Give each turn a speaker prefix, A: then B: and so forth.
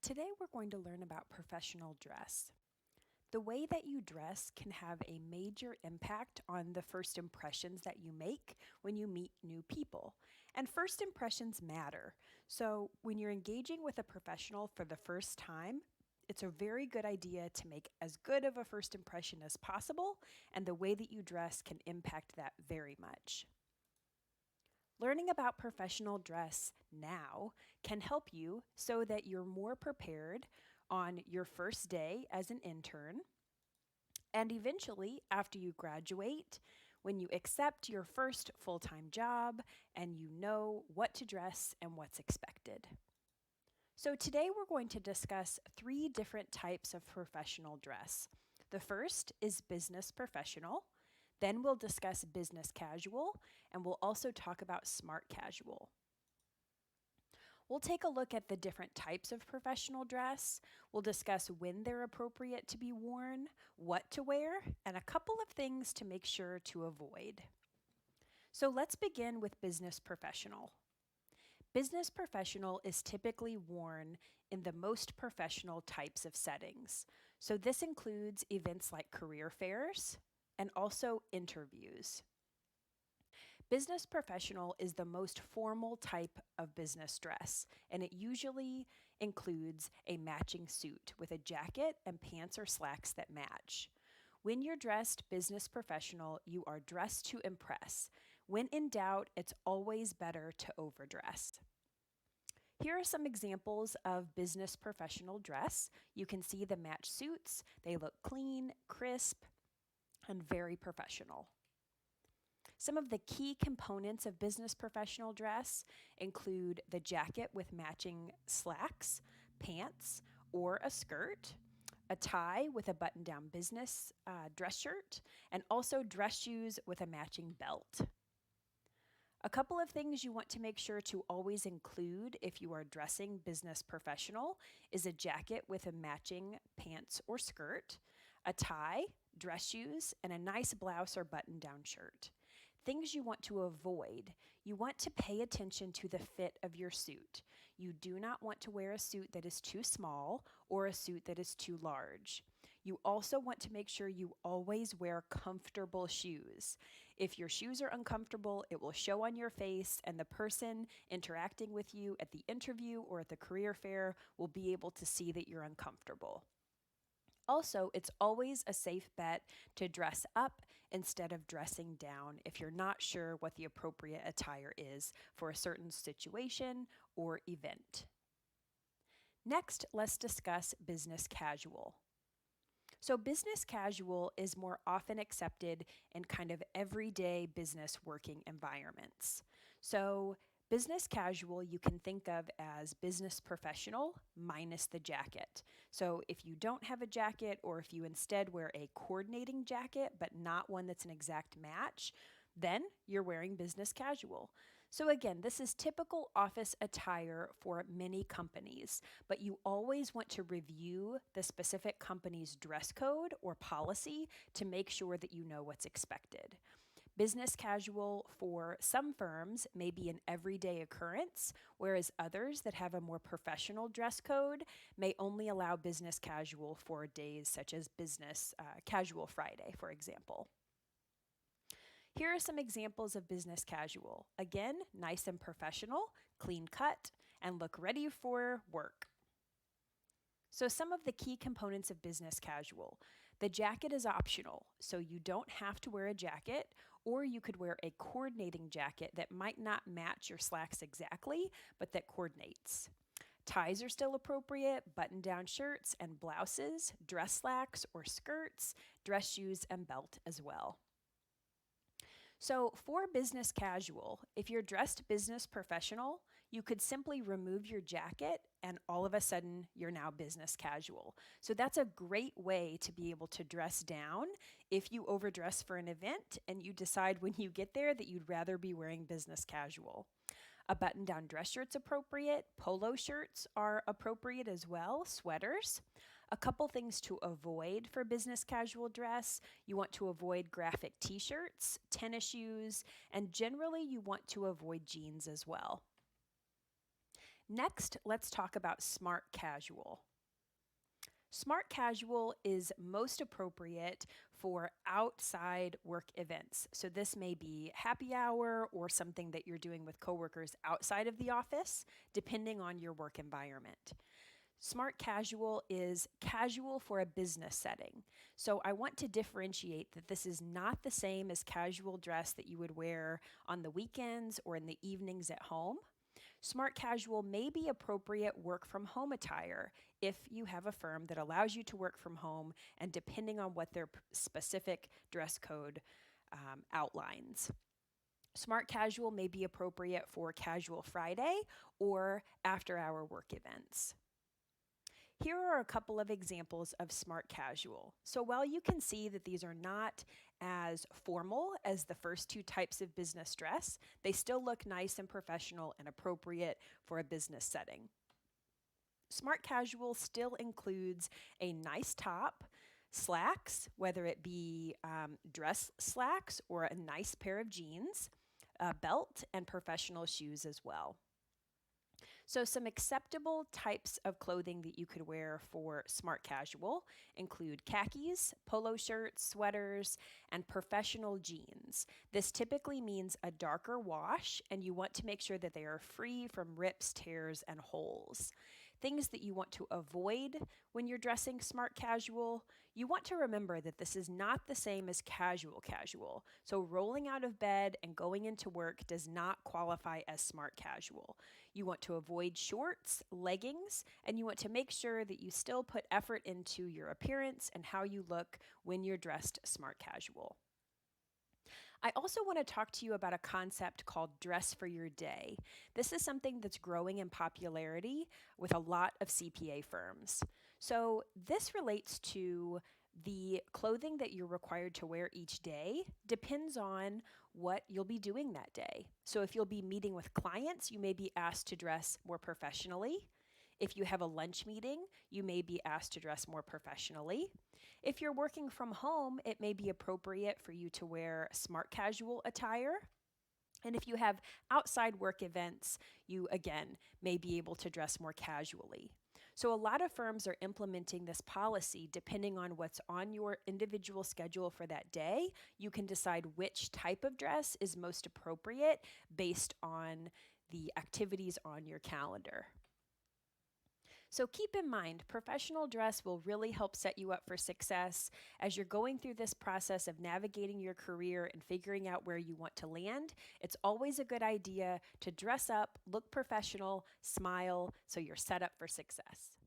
A: Today we're going to learn about professional dress. The way that you dress can have a major impact on the first impressions that you make when you meet new people. And first impressions matter. So when you're engaging with a professional for the first time, it's a very good idea to make as good of a first impression as possible, and the way that you dress can impact that very much. Learning about professional dress now can help you so that you're more prepared on your first day as an intern. And eventually, after you graduate, when you accept your first full time job and you know what to dress and what's expected. So, today we're going to discuss 3 different types of professional dress. The first is business professional. Then we'll discuss business casual, and we'll also talk about smart casual. We'll take a look at the different types of professional dress. We'll discuss when they're appropriate to be worn, what to wear, and a couple of things to make sure to avoid. So let's begin with business professional. Business professional is typically worn in the most professional types of settings. So this includes events like career fairs and also interviews. Business professional is the most formal type of business dress, and it usually includes a matching suit with a jacket and pants or slacks that match. When you're dressed business professional, you are dressed to impress. When in doubt, it's always better to overdress. Here are some examples of business professional dress. You can see the match suits. They look clean, crisp, and very professional. Some of the key components of business professional dress include the jacket with matching slacks, pants, or a skirt, a tie with a button-down business dress shirt, and also dress shoes with a matching belt. A couple of things you want to make sure to always include if you are dressing business professional is a jacket with a matching pants or skirt, a tie, dress shoes, and a nice blouse or button-down shirt. Things you want to avoid. You want to pay attention to the fit of your suit. You do not want to wear a suit that is too small or a suit that is too large. You also want to make sure you always wear comfortable shoes. If your shoes are uncomfortable, it will show on your face, and the person interacting with you at the interview or at the career fair will be able to see that you're uncomfortable. Also, it's always a safe bet to dress up instead of dressing down if you're not sure what the appropriate attire is for a certain situation or event. Next, let's discuss business casual. So, business casual is more often accepted in kind of everyday business working environments. So, business casual you can think of as business professional minus the jacket. So, if you don't have a jacket, or if you instead wear a coordinating jacket but not one that's an exact match, then you're wearing business casual. So again, this is typical office attire for many companies, but you always want to review the specific company's dress code or policy to make sure that you know what's expected. Business casual for some firms may be an everyday occurrence, whereas others that have a more professional dress code may only allow business casual for days such as business casual Friday, for example. Here are some examples of business casual. Again, nice and professional, clean cut, and look ready for work. So some of the key components of business casual. The jacket is optional, so you don't have to wear a jacket, or you could wear a coordinating jacket that might not match your slacks exactly, but that coordinates. Ties are still appropriate, button-down shirts and blouses, dress slacks or skirts, dress shoes, and belt as well. So for business casual, if you're dressed business professional, you could simply remove your jacket and all of a sudden you're now business casual. So that's a great way to be able to dress down if you overdress for an event and you decide when you get there that you'd rather be wearing business casual. A button-down dress shirt's appropriate. Polo shirts are appropriate as well, sweaters. A couple things to avoid for business casual dress. You want to avoid graphic t-shirts, tennis shoes, and generally you want to avoid jeans as well. Next, let's talk about smart casual. Smart casual is most appropriate for outside work events. So, this may be happy hour or something that you're doing with coworkers outside of the office, depending on your work environment. Smart casual is casual for a business setting. So, I want to differentiate that this is not the same as casual dress that you would wear on the weekends or in the evenings at home. Smart casual may be appropriate work from home attire if you have a firm that allows you to work from home and depending on what their specific dress code outlines. Smart casual may be appropriate for casual Friday or after hour work events. Here are a couple of examples of smart casual. So while you can see that these are not as formal as the first two types of business dress, they still look nice and professional and appropriate for a business setting. Smart casual still includes a nice top, slacks, whether it be dress slacks or a nice pair of jeans, a belt, and professional shoes as well. So, some acceptable types of clothing that you could wear for smart casual include khakis, polo shirts, sweaters, and professional jeans. This typically means a darker wash, and you want to make sure that they are free from rips, tears, and holes. Things that you want to avoid when you're dressing smart casual, you want to remember that this is not the same as casual casual. So, rolling out of bed and going into work does not qualify as smart casual. You want to avoid shorts, leggings, and you want to make sure that you still put effort into your appearance and how you look when you're dressed smart casual. I also want to talk to you about a concept called dress for your day. This is something that's growing in popularity with a lot of CPA firms. So, this relates to the clothing that you're required to wear each day depends on what you'll be doing that day. So, if you'll be meeting with clients, you may be asked to dress more professionally. If you have a lunch meeting, you may be asked to dress more professionally. If you're working from home, it may be appropriate for you to wear smart casual attire. And if you have outside work events, you again may be able to dress more casually. So, a lot of firms are implementing this policy depending on what's on your individual schedule for that day. You can decide which type of dress is most appropriate based on the activities on your calendar. So keep in mind, professional dress will really help set you up for success as you're going through this process of navigating your career and figuring out where you want to land. It's always a good idea to dress up, look professional, smile, so you're set up for success.